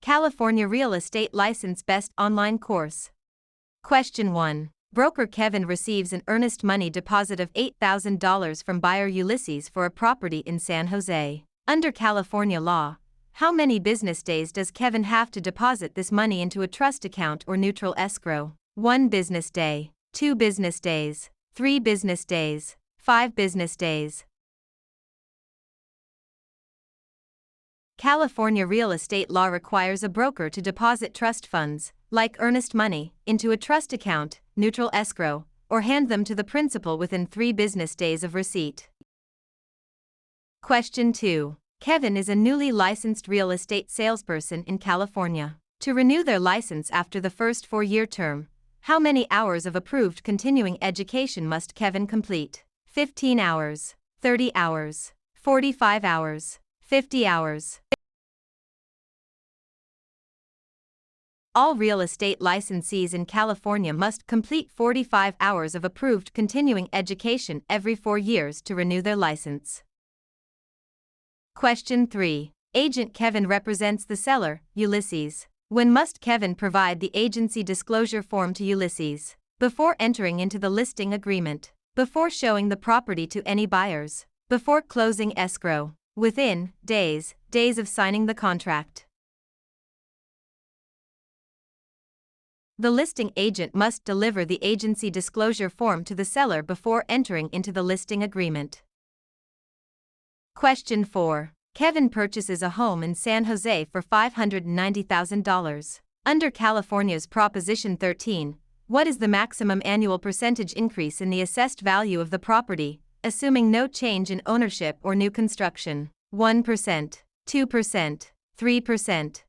California Real Estate License Best Online Course. Question 1. Broker Kevin receives an earnest money deposit of $8,000 from buyer Ulysses for a property in San Jose. Under California law, how many business days does Kevin have to deposit this money into a trust account or neutral escrow? 1 business day, 2 business days, 3 business days, 5 business days. California real estate law requires a broker to deposit trust funds, like earnest money, into a trust account, neutral escrow, or hand them to the principal within 3 business days of receipt. Question 2. Kevin is a newly licensed real estate salesperson in California. To renew their license after the first 4-year term, how many hours of approved continuing education must Kevin complete? 15 hours, 30 hours, 45 hours, 50 hours. All real estate licensees in California must complete 45 hours of approved continuing education every 4 years to renew their license. Question 3. Agent Kevin represents the seller, Ulysses. When must Kevin provide the agency disclosure form to Ulysses? Before entering into the listing agreement, before showing the property to any buyers, before closing escrow, within days of signing the contract. The listing agent must deliver the agency disclosure form to the seller before entering into the listing agreement. Question 4. Kevin purchases a home in San Jose for $590,000. Under California's Proposition 13, what is the maximum annual percentage increase in the assessed value of the property, assuming no change in ownership or new construction? 1%, 2%, 3%,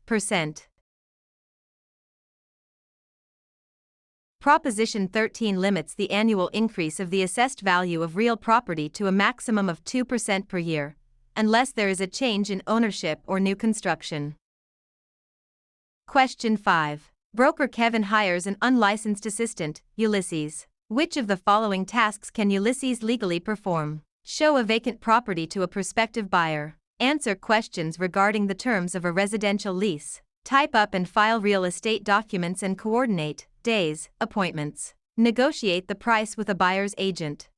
percent. Proposition 13 limits the annual increase of the assessed value of real property to a maximum of 2% per year, unless there is a change in ownership or new construction. Question 5. Broker Kevin hires an unlicensed assistant, Ulysses. Which of the following tasks can Ulysses legally perform? Show a vacant property to a prospective buyer. Answer questions regarding the terms of a residential lease. Type up and file real estate documents and coordinate days, appointments. Negotiate the price with a buyer's agent.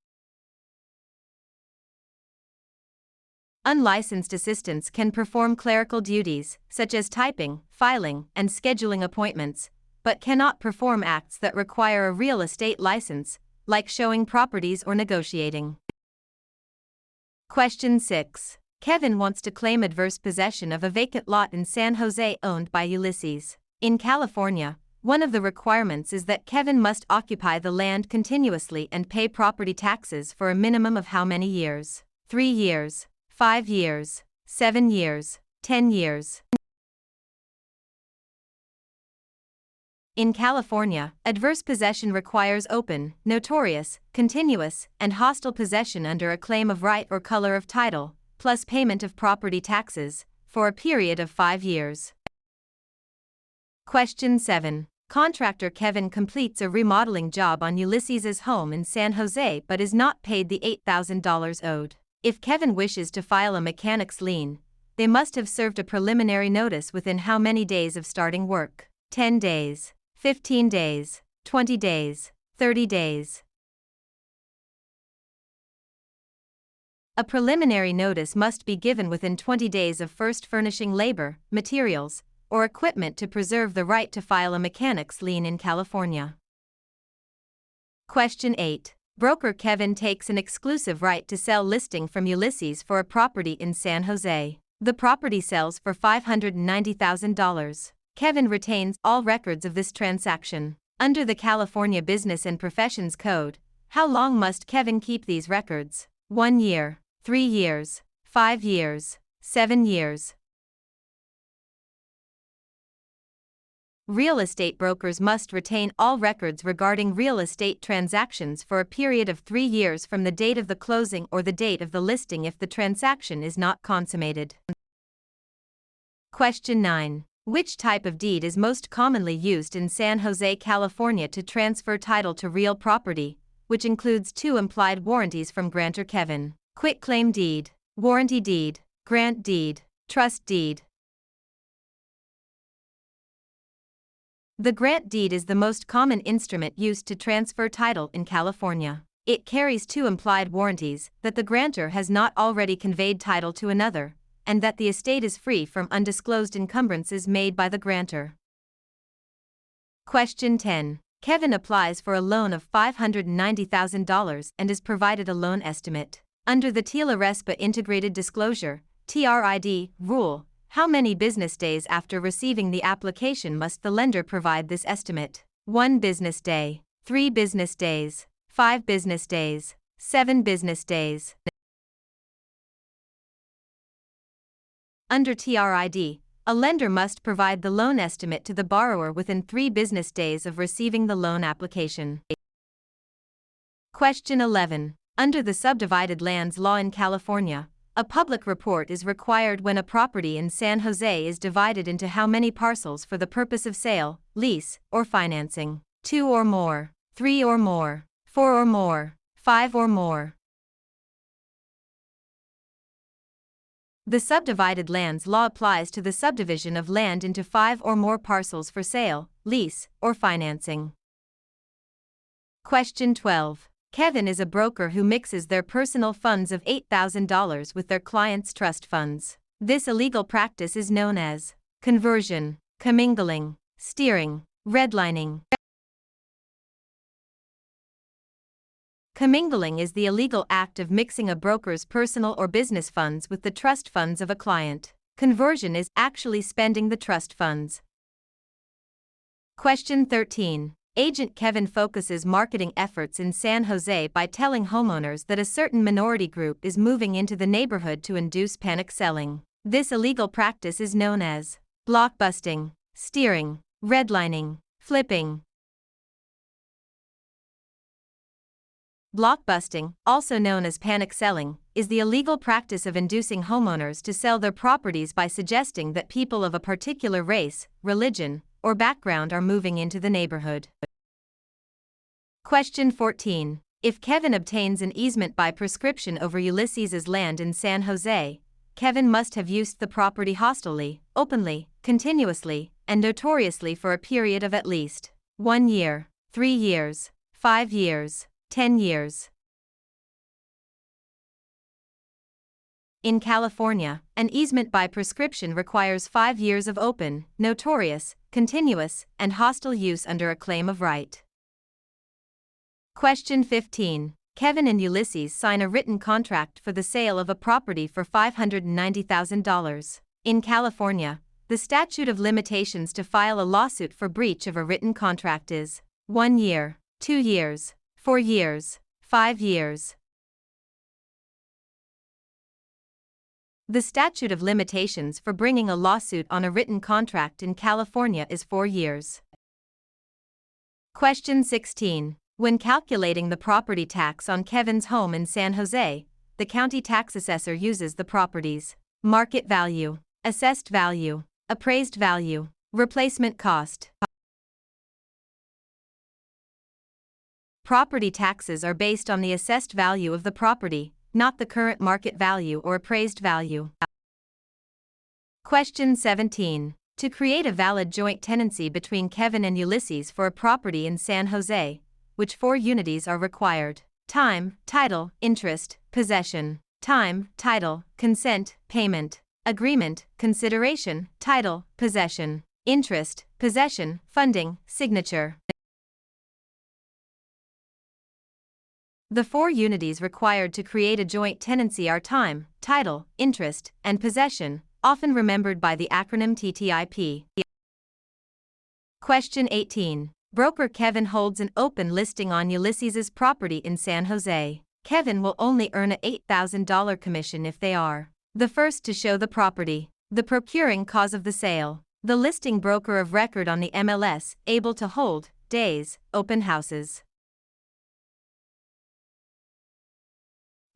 Unlicensed assistants can perform clerical duties, such as typing, filing, and scheduling appointments, but cannot perform acts that require a real estate license, like showing properties or negotiating. Question 6. Kevin wants to claim adverse possession of a vacant lot in San Jose owned by Ulysses. In California, one of the requirements is that Kevin must occupy the land continuously and pay property taxes for a minimum of how many years? 3 years, 5 years, 7 years, 10 years. In California, adverse possession requires open, notorious, continuous, and hostile possession under a claim of right or color of title, plus payment of property taxes, for a period of 5 years. Question 7. Contractor Kevin completes a remodeling job on Ulysses's home in San Jose but is not paid the $8,000 owed. If Kevin wishes to file a mechanic's lien, they must have served a preliminary notice within how many days of starting work? 10 days, 15 days, 20 days, 30 days. A preliminary notice must be given within 20 days of first furnishing labor, materials, or equipment to preserve the right to file a mechanic's lien in California. Question 8. Broker Kevin takes an exclusive right to sell listing from Ulysses for a property in San Jose. The property sells for $590,000. Kevin retains all records of this transaction. Under the California Business and Professions Code, how long must Kevin keep these records? 1 year, 3 years, 5 years, 7 years. Real estate brokers must retain all records regarding real estate transactions for a period of 3 years from the date of the closing or the date of the listing if the transaction is not consummated. Question 9. Which type of deed is most commonly used in San Jose, California to transfer title to real property, which includes 2 implied warranties from grantor Kevin? Quitclaim deed, warranty deed, grant deed, trust deed. The grant deed is the most common instrument used to transfer title in California. It carries two implied warranties that the grantor has not already conveyed title to another, and that the estate is free from undisclosed encumbrances made by the grantor. Question 10. Kevin applies for a loan of $590,000 and is provided a loan estimate. Under the TILA-RESPA Integrated Disclosure (TRID) rule, how many business days after receiving the application must the lender provide this estimate? 1 business day, 3 business days, 5 business days, 7 business days. Under TRID, a lender must provide the loan estimate to the borrower within 3 business days of receiving the loan application. Question 11. Under the subdivided lands law in California, a public report is required when a property in San Jose is divided into how many parcels for the purpose of sale, lease, or financing? 2 or more, 3 or more, 4 or more, 5 or more. The subdivided lands law applies to the subdivision of land into 5 or more parcels for sale, lease, or financing. Question 12. Kevin is a broker who mixes their personal funds of $8,000 with their clients' trust funds. This illegal practice is known as conversion, commingling, steering, redlining. Commingling is the illegal act of mixing a broker's personal or business funds with the trust funds of a client. Conversion is actually spending the trust funds. Question 13. Agent Kevin focuses marketing efforts in San Jose by telling homeowners that a certain minority group is moving into the neighborhood to induce panic selling. This illegal practice is known as blockbusting, steering, redlining, flipping. Blockbusting, also known as panic selling, is the illegal practice of inducing homeowners to sell their properties by suggesting that people of a particular race, religion, or background are moving into the neighborhood. Question 14. If Kevin obtains an easement by prescription over Ulysses's land in San Jose, Kevin must have used the property hostilely, openly, continuously, and notoriously for a period of at least 1 year, 3 years, 5 years, 10 years. In California, an easement by prescription requires 5 years of open, notorious, continuous, and hostile use under a claim of right. Question 15. Kevin and Ulysses sign a written contract for the sale of a property for $590,000. In California, the statute of limitations to file a lawsuit for breach of a written contract is 1 year, 2 years, 4 years, 5 years. The statute of limitations for bringing a lawsuit on a written contract in California is 4 years. Question 16. When calculating the property tax on Kevin's home in San Jose, the county tax assessor uses the property's market value, assessed value, appraised value, replacement cost. Property taxes are based on the assessed value of the property, not the current market value or appraised value. Question 17. To create a valid joint tenancy between Kevin and Ulysses for a property in San Jose, which 4 unities are required? Time, title, interest, possession. Time, title, consent, payment. Agreement, consideration, title, possession. Interest, possession, funding, signature. The 4 unities required to create a joint tenancy are time, title, interest, and possession, often remembered by the acronym TTIP. Question 18. Broker Kevin holds an open listing on Ulysses's property in San Jose. Kevin will only earn a $8,000 commission if they are the first to show the property, the procuring cause of the sale, the listing broker of record on the MLS, able to hold days, open houses.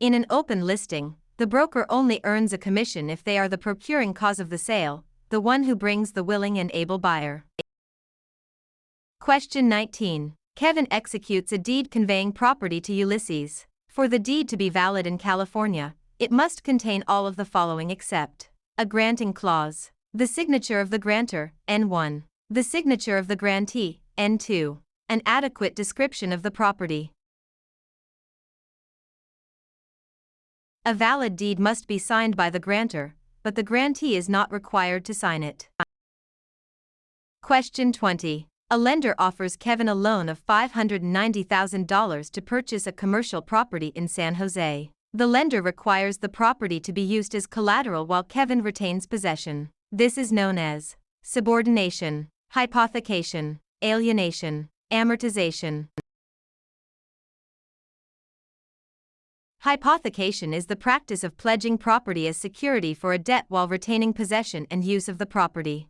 In an open listing, the broker only earns a commission if they are the procuring cause of the sale, the one who brings the willing and able buyer. Question 19. Kevin executes a deed conveying property to Ulysses. For the deed to be valid in California, it must contain all of the following except a granting clause, the signature of the grantor, N1, The signature of the grantee. N2. An adequate description of the property. A valid deed must be signed by the grantor, but the grantee is not required to sign it. Question 20. A lender offers Kevin a loan of $590,000 to purchase a commercial property in San Jose. The lender requires the property to be used as collateral while Kevin retains possession. This is known as subordination, hypothecation, alienation, amortization. Hypothecation is the practice of pledging property as security for a debt while retaining possession and use of the property.